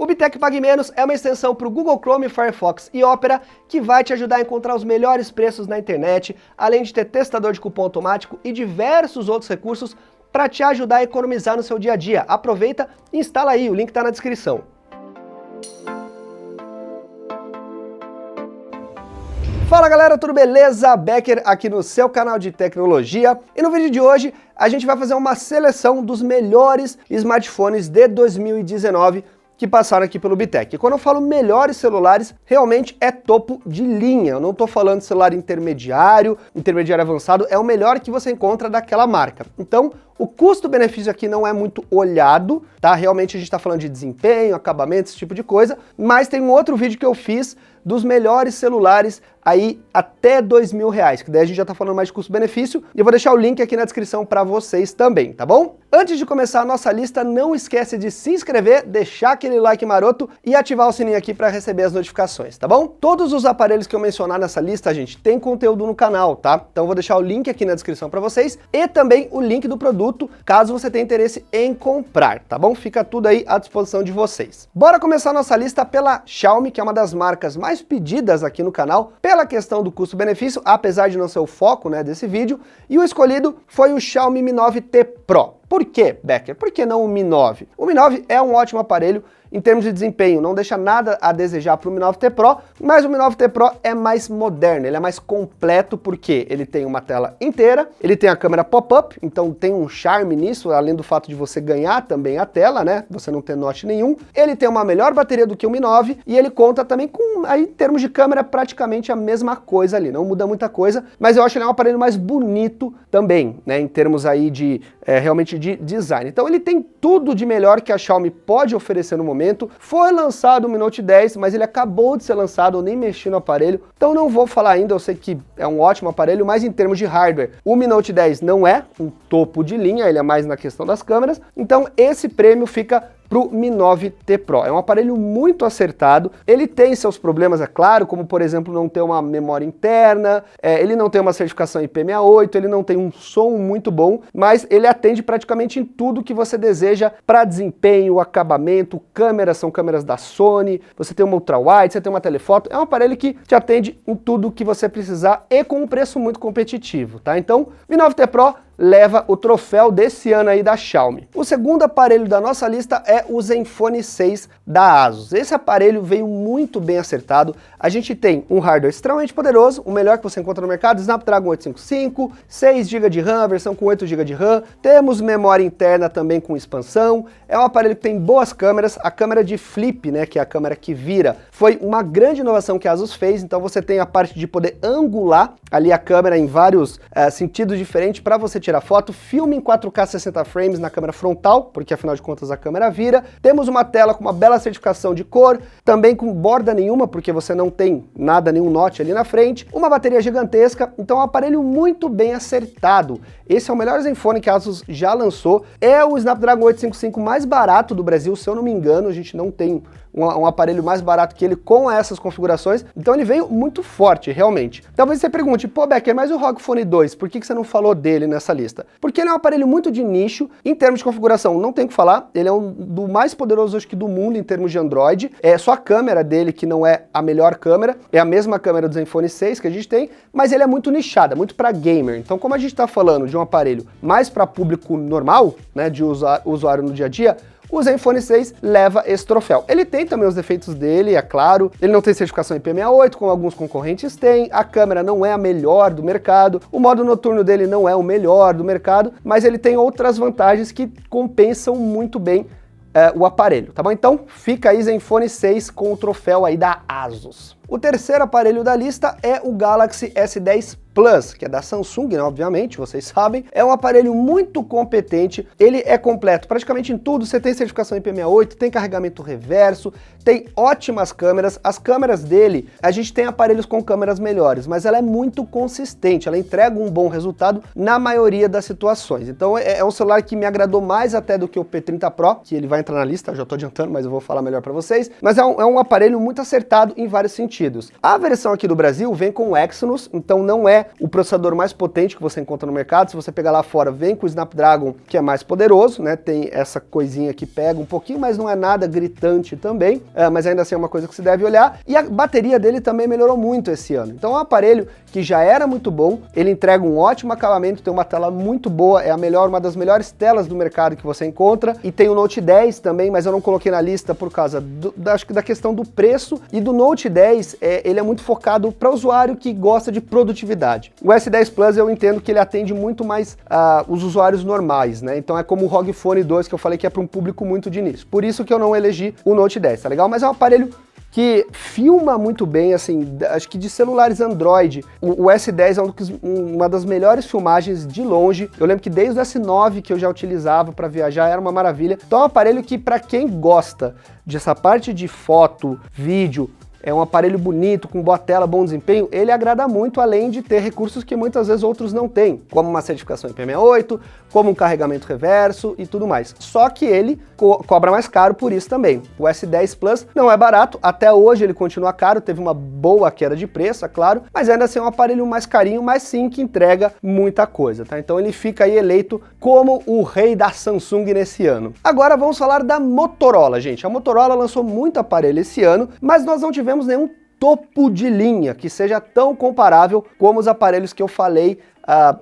O Bitec Pague Menos é uma extensão para o Google Chrome, Firefox e Opera que vai te ajudar a encontrar os melhores preços na internet, além de ter testador de cupom automático e diversos outros recursos para te ajudar a economizar no seu dia a dia. Aproveita e instala aí, o link está na descrição. Fala galera, tudo beleza? Becker aqui no seu canal de tecnologia, e no vídeo de hoje a gente vai fazer uma seleção dos melhores smartphones de 2019 que passaram aqui pelo Bitec. E quando eu falo melhores celulares, realmente é topo de linha. Eu não estou falando de celular intermediário avançado, é o melhor que você encontra daquela marca. Então, o custo-benefício aqui não é muito olhado, tá? Realmente a gente está falando de desempenho, acabamento, esse tipo de coisa, mas tem um outro vídeo que eu fiz dos melhores celulares aí até R$2.000, que daí a gente já tá falando mais de custo-benefício, e eu vou deixar o link aqui na descrição para vocês também, tá bom? Antes de começar a nossa lista, não esquece de se inscrever, deixar aquele like maroto e ativar o sininho aqui para receber as notificações, tá bom? Todos os aparelhos que eu mencionar nessa lista, gente, tem conteúdo no canal, tá? Então eu vou deixar o link aqui na descrição para vocês e também o link do produto, caso você tenha interesse em comprar, tá bom? Fica tudo aí à disposição de vocês. Bora começar a nossa lista pela Xiaomi, que é uma das marcas mais pedidas aqui no canal, pela questão do custo-benefício, apesar de não ser o foco, né, desse vídeo, e o escolhido foi o Xiaomi Mi 9T Pro. Por quê, Becker? Por que não o Mi 9? O Mi 9 é um ótimo aparelho em termos de desempenho, não deixa nada a desejar para o Mi 9T Pro, mas o Mi 9T Pro é mais moderno, ele é mais completo porque ele tem uma tela inteira, ele tem a câmera pop-up, então tem um charme nisso, além do fato de você ganhar também a tela, né, você não ter notch nenhum. Ele tem uma melhor bateria do que o Mi 9 e ele conta também com, aí, em termos de câmera, praticamente a mesma coisa ali, não muda muita coisa, mas eu acho ele um aparelho mais bonito também, né, em termos aí de, realmente de design. Então ele tem tudo de melhor que a Xiaomi pode oferecer no momento. Foi lançado o Mi Note 10, mas ele acabou de ser lançado, eu nem mexi no aparelho, então não vou falar ainda, eu sei que é um ótimo aparelho, mas em termos de hardware, o Mi Note 10 não é um topo de linha, ele é mais na questão das câmeras, então esse prêmio fica pro Mi 9T Pro. É um aparelho muito acertado, ele tem seus problemas, é claro, como por exemplo não ter uma memória interna, ele não tem uma certificação IP68, ele não tem um som muito bom, mas ele atende praticamente em tudo que você deseja para desempenho, acabamento, câmeras, são câmeras da Sony, você tem uma ultra-wide, você tem uma telefoto, é um aparelho que te atende em tudo que você precisar e com um preço muito competitivo, tá? Então, Mi 9T Pro leva o troféu desse ano aí da Xiaomi. O segundo aparelho da nossa lista é o Zenfone 6 da ASUS. Esse aparelho veio muito bem acertado. A gente tem um hardware extremamente poderoso, o melhor que você encontra no mercado, Snapdragon 855, 6 GB de RAM, a versão com 8 GB de RAM. Temos memória interna também com expansão. É um aparelho que tem boas câmeras. A câmera de flip, né, que é a câmera que vira, foi uma grande inovação que a ASUS fez. Então você tem a parte de poder angular ali a câmera em vários sentidos diferentes para você tirar foto, filme em 4K 60 frames na câmera frontal, porque afinal de contas a câmera vira. Temos uma tela com uma bela certificação de cor, também com borda nenhuma, porque você não tem nada, nenhum notch ali na frente, uma bateria gigantesca, então é um aparelho muito bem acertado. Esse é o melhor Zenfone que a ASUS já lançou, é o Snapdragon 855 mais barato do Brasil, se eu não me engano, a gente não tem um aparelho mais barato que ele com essas configurações, então ele veio muito forte, realmente. Talvez você pergunte, pô Becker, mas o ROG Phone 2, por que você não falou dele nessa lista? Porque ele é um aparelho muito de nicho, em termos de configuração, não tem o que falar, ele é um do mais poderoso, acho que do mundo, em termos de Android, é só a câmera dele que não é a melhor câmera, é a mesma câmera do Zenfone 6 que a gente tem, mas ele é muito nichado, é muito para gamer, então como a gente está falando de um aparelho mais para público normal, né, de usuário no dia a dia, o Zenfone 6 leva esse troféu. Ele tem também os defeitos dele, é claro, ele não tem certificação IP68, como alguns concorrentes têm, a câmera não é a melhor do mercado, o modo noturno dele não é o melhor do mercado, mas ele tem outras vantagens que compensam muito bem o aparelho, tá bom? Então fica aí Zenfone 6 com o troféu aí da ASUS. O terceiro aparelho da lista é o Galaxy S10 Plus, que é da Samsung, né, obviamente, vocês sabem. É um aparelho muito competente, ele é completo praticamente em tudo, você tem certificação IP68, tem carregamento reverso, tem ótimas câmeras. As câmeras dele, a gente tem aparelhos com câmeras melhores, mas ela é muito consistente, ela entrega um bom resultado na maioria das situações. Então é um celular que me agradou mais até do que o P30 Pro, que ele vai entrar na lista, já tô adiantando, mas eu vou falar melhor para vocês. Mas é um aparelho muito acertado em vários sentidos. sentidos. A versão aqui do Brasil vem com o Exynos, então não é o processador mais potente que você encontra no mercado. Se você pegar lá fora, vem com o Snapdragon, que é mais poderoso, né? Tem essa coisinha que pega um pouquinho, mas não é nada gritante também, mas ainda assim é uma coisa que se deve olhar. E a bateria dele também melhorou muito esse ano. Então é um aparelho que já era muito bom, ele entrega um ótimo acabamento, tem uma tela muito boa, é uma das melhores telas do mercado que você encontra, e tem o Note 10 também, mas eu não coloquei na lista por causa acho que da questão do preço, e do Note 10, ele é muito focado para usuário que gosta de produtividade. O S10 Plus eu entendo que ele atende muito mais os usuários normais, né? Então é como o ROG Phone 2 que eu falei que é para um público muito de início. Por isso que eu não elegi o Note 10, tá legal? Mas é um aparelho que filma muito bem, assim, acho que de celulares Android, o S10 é uma das melhores filmagens de longe. Eu lembro que desde o S9 que eu já utilizava para viajar, era uma maravilha. Então é um aparelho que, para quem gosta dessa parte de foto, vídeo, é um aparelho bonito, com boa tela, bom desempenho, ele agrada muito, além de ter recursos que muitas vezes outros não têm, como uma certificação IP68, como um carregamento reverso e tudo mais. Só que ele cobra mais caro por isso também. O S10 Plus não é barato, até hoje ele continua caro, teve uma boa queda de preço, é claro, mas ainda assim é um aparelho mais carinho, mas sim que entrega muita coisa, tá? Então ele fica aí eleito como o rei da Samsung nesse ano. Agora vamos falar da Motorola, gente. A Motorola lançou muito aparelho esse ano, mas nós não tivemos nenhum topo de linha que seja tão comparável como os aparelhos que eu falei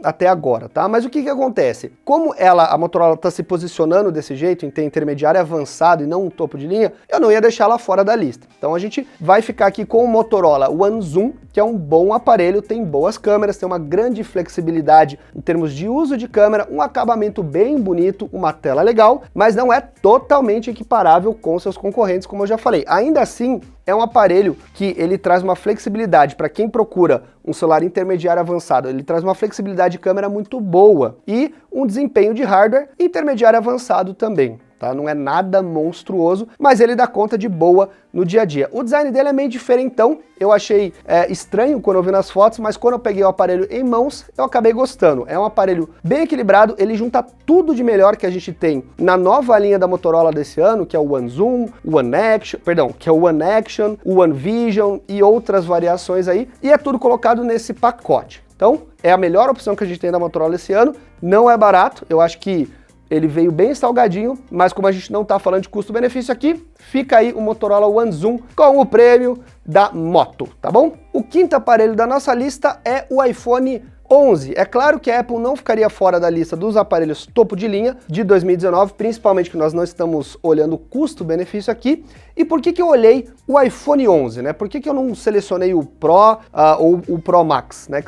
até agora, tá? Mas o que acontece? Como a Motorola está se posicionando desse jeito, em ter intermediário avançado e não um topo de linha, eu não ia deixar ela fora da lista. Então a gente vai ficar aqui com o Motorola One Zoom, que é um bom aparelho, tem boas câmeras, tem uma grande flexibilidade em termos de uso de câmera, um acabamento bem bonito, uma tela legal, mas não é totalmente equiparável com seus concorrentes, como eu já falei. Ainda assim, é um aparelho que ele traz uma flexibilidade para quem procura um celular intermediário avançado, ele traz uma flexibilidade de câmera muito boa e um desempenho de hardware intermediário avançado também. Tá? Não é nada monstruoso, mas ele dá conta de boa no dia a dia. O design dele é meio diferentão, eu achei estranho quando eu vi nas fotos, mas quando eu peguei o aparelho em mãos, eu acabei gostando. É um aparelho bem equilibrado, ele junta tudo de melhor que a gente tem na nova linha da Motorola desse ano, que é o One Zoom, o One Action, que é o One Action, o One Vision e outras variações aí, e é tudo colocado nesse pacote. Então, é a melhor opção que a gente tem da Motorola esse ano, não é barato, eu acho que ele veio bem salgadinho, mas como a gente não está falando de custo-benefício aqui, fica aí o Motorola One Zoom com o prêmio da Moto, tá bom? O quinto aparelho da nossa lista é o iPhone 11. É claro que a Apple não ficaria fora da lista dos aparelhos topo de linha de 2019, principalmente que nós não estamos olhando o custo-benefício aqui. E por que eu olhei o iPhone 11, né? Por que eu não selecionei o Pro ou o Pro Max, né?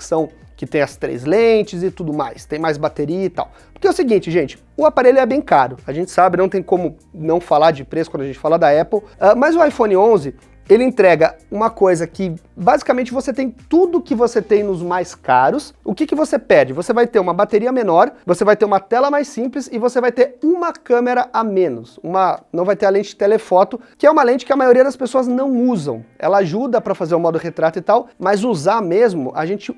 Que tem as 3 lentes e tudo mais, tem mais bateria e tal. Porque é o seguinte, gente, o aparelho é bem caro, a gente sabe, não tem como não falar de preço quando a gente fala da Apple, mas o iPhone 11, ele entrega uma coisa que, basicamente, você tem tudo que você tem nos mais caros. O que você perde? Você vai ter uma bateria menor, você vai ter uma tela mais simples e você vai ter uma câmera a menos. Não vai ter a lente de telefoto, que é uma lente que a maioria das pessoas não usam. Ela ajuda para fazer o modo retrato e tal, mas usar mesmo,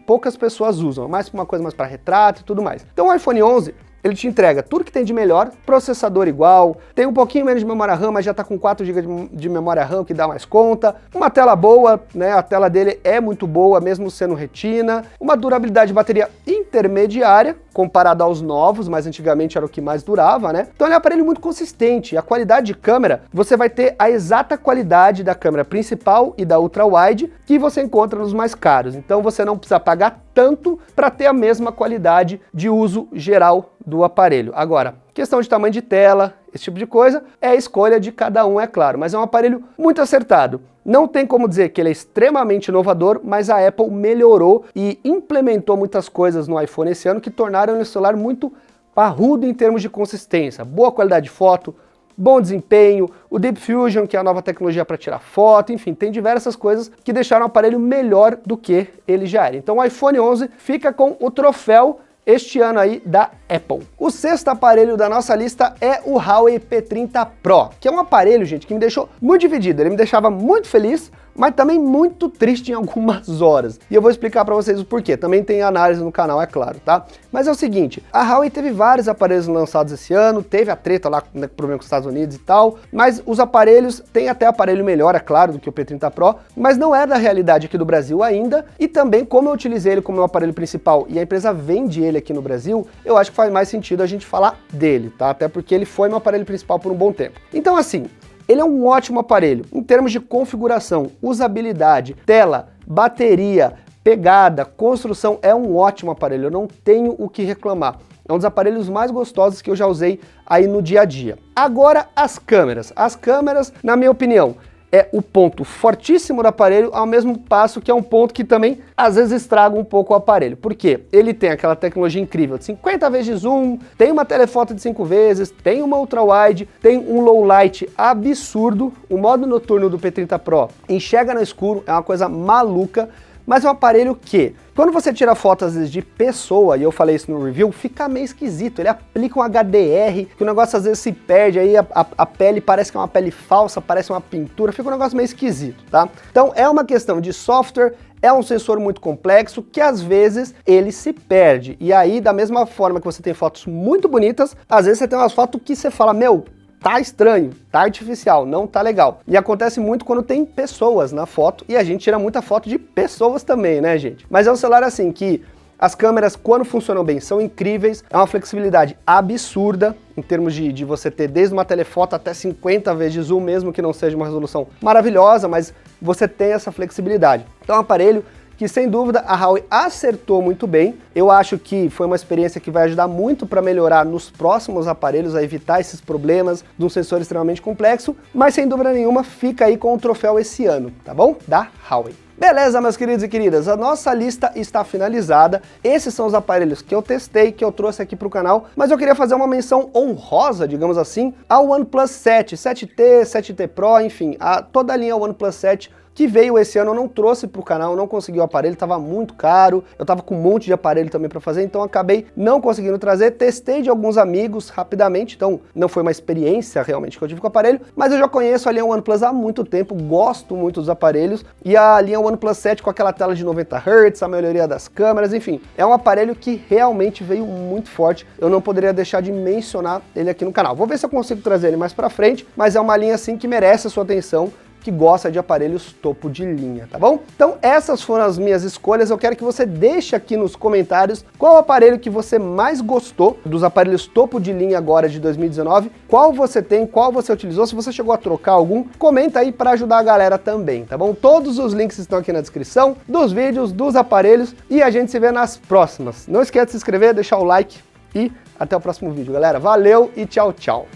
poucas pessoas usam. É mais uma coisa mais para retrato e tudo mais. Então o iPhone 11, ele te entrega tudo que tem de melhor, processador igual, tem um pouquinho menos de memória RAM, mas já tá com 4 GB de memória RAM, que dá mais conta, uma tela boa, né, a tela dele é muito boa, mesmo sendo retina, uma durabilidade de bateria intermediária, comparado aos novos, mas antigamente era o que mais durava, né? Então ele é um aparelho muito consistente, a qualidade de câmera, você vai ter a exata qualidade da câmera principal e da ultra-wide que você encontra nos mais caros, então você não precisa pagar tanto para ter a mesma qualidade de uso geral do aparelho. Agora, questão de tamanho de tela, esse tipo de coisa, é a escolha de cada um, é claro, mas é um aparelho muito acertado. Não tem como dizer que ele é extremamente inovador, mas a Apple melhorou e implementou muitas coisas no iPhone esse ano que tornaram o celular muito parrudo em termos de consistência, boa qualidade de foto, bom desempenho, o Deep Fusion, que é a nova tecnologia para tirar foto, enfim, tem diversas coisas que deixaram o aparelho melhor do que ele já era. Então o iPhone 11 fica com o troféu este ano aí da Apple. O sexto aparelho da nossa lista é o Huawei P30 Pro, que é um aparelho, gente, que me deixou muito dividido. Ele me deixava muito feliz, mas também muito triste em algumas horas. E eu vou explicar para vocês o porquê. Também tem análise no canal, é claro, tá? Mas é o seguinte, a Huawei teve vários aparelhos lançados esse ano, teve a treta lá, né, problema com os Estados Unidos e tal, mas os aparelhos, tem até aparelho melhor, é claro, do que o P30 Pro, mas não é da realidade aqui do Brasil ainda, e também como eu utilizei ele como meu aparelho principal e a empresa vende ele aqui no Brasil, eu acho que faz mais sentido a gente falar dele, tá? Até porque ele foi meu aparelho principal por um bom tempo. Então assim, ele é um ótimo aparelho em termos de configuração, usabilidade, tela, bateria, pegada, construção, é um ótimo aparelho, eu não tenho o que reclamar. É um dos aparelhos mais gostosos que eu já usei aí no dia a dia. Agora as câmeras. As câmeras, na minha opinião, é o ponto fortíssimo do aparelho, ao mesmo passo que é um ponto que também às vezes estraga um pouco o aparelho. Por quê? Ele tem aquela tecnologia incrível de 50 vezes de zoom, tem uma telefoto de 5 vezes, tem uma ultra-wide, tem um low light absurdo, o modo noturno do P30 Pro enxerga no escuro, é uma coisa maluca, mas é um aparelho que, quando você tira fotos às vezes de pessoa, e eu falei isso no review, fica meio esquisito, ele aplica um HDR, que o negócio às vezes se perde, aí a pele parece que é uma pele falsa, parece uma pintura, fica um negócio meio esquisito, tá? Então é uma questão de software, é um sensor muito complexo que às vezes ele se perde, e aí da mesma forma que você tem fotos muito bonitas, às vezes você tem umas fotos que você fala, meu, tá estranho, tá artificial, não tá legal. E acontece muito quando tem pessoas na foto, e a gente tira muita foto de pessoas também, né, gente? Mas é um celular assim que as câmeras, quando funcionam bem, são incríveis, é uma flexibilidade absurda, em termos de você ter desde uma telefoto até 50 vezes de zoom, mesmo que não seja uma resolução maravilhosa, mas você tem essa flexibilidade. Então é um aparelho que sem dúvida a Huawei acertou muito bem. Eu acho que foi uma experiência que vai ajudar muito para melhorar nos próximos aparelhos, a evitar esses problemas de um sensor extremamente complexo, mas sem dúvida nenhuma fica aí com o troféu esse ano, tá bom? Da Huawei. Beleza, meus queridos e queridas, a nossa lista está finalizada. Esses são os aparelhos que eu testei, que eu trouxe aqui para o canal, mas eu queria fazer uma menção honrosa, digamos assim, ao OnePlus 7, 7T, 7T Pro, enfim, toda a linha OnePlus 7 que veio esse ano, eu não trouxe para o canal, não consegui o aparelho, estava muito caro, eu estava com um monte de aparelho também para fazer, então acabei não conseguindo trazer, testei de alguns amigos rapidamente, então não foi uma experiência realmente que eu tive com o aparelho, mas eu já conheço a linha OnePlus há muito tempo, gosto muito dos aparelhos, e a linha OnePlus 7 com aquela tela de 90 Hz, a maioria das câmeras, enfim, é um aparelho que realmente veio muito forte, eu não poderia deixar de mencionar ele aqui no canal. Vou ver se eu consigo trazer ele mais para frente, mas é uma linha assim que merece a sua atenção, que gosta de aparelhos topo de linha, tá bom? Então essas foram as minhas escolhas, eu quero que você deixe aqui nos comentários qual o aparelho que você mais gostou dos aparelhos topo de linha agora de 2019, qual você tem, qual você utilizou, se você chegou a trocar algum, comenta aí para ajudar a galera também, tá bom? Todos os links estão aqui na descrição, dos vídeos, dos aparelhos, e a gente se vê nas próximas. Não esqueça de se inscrever, deixar o like e até o próximo vídeo, galera. Valeu e tchau, tchau!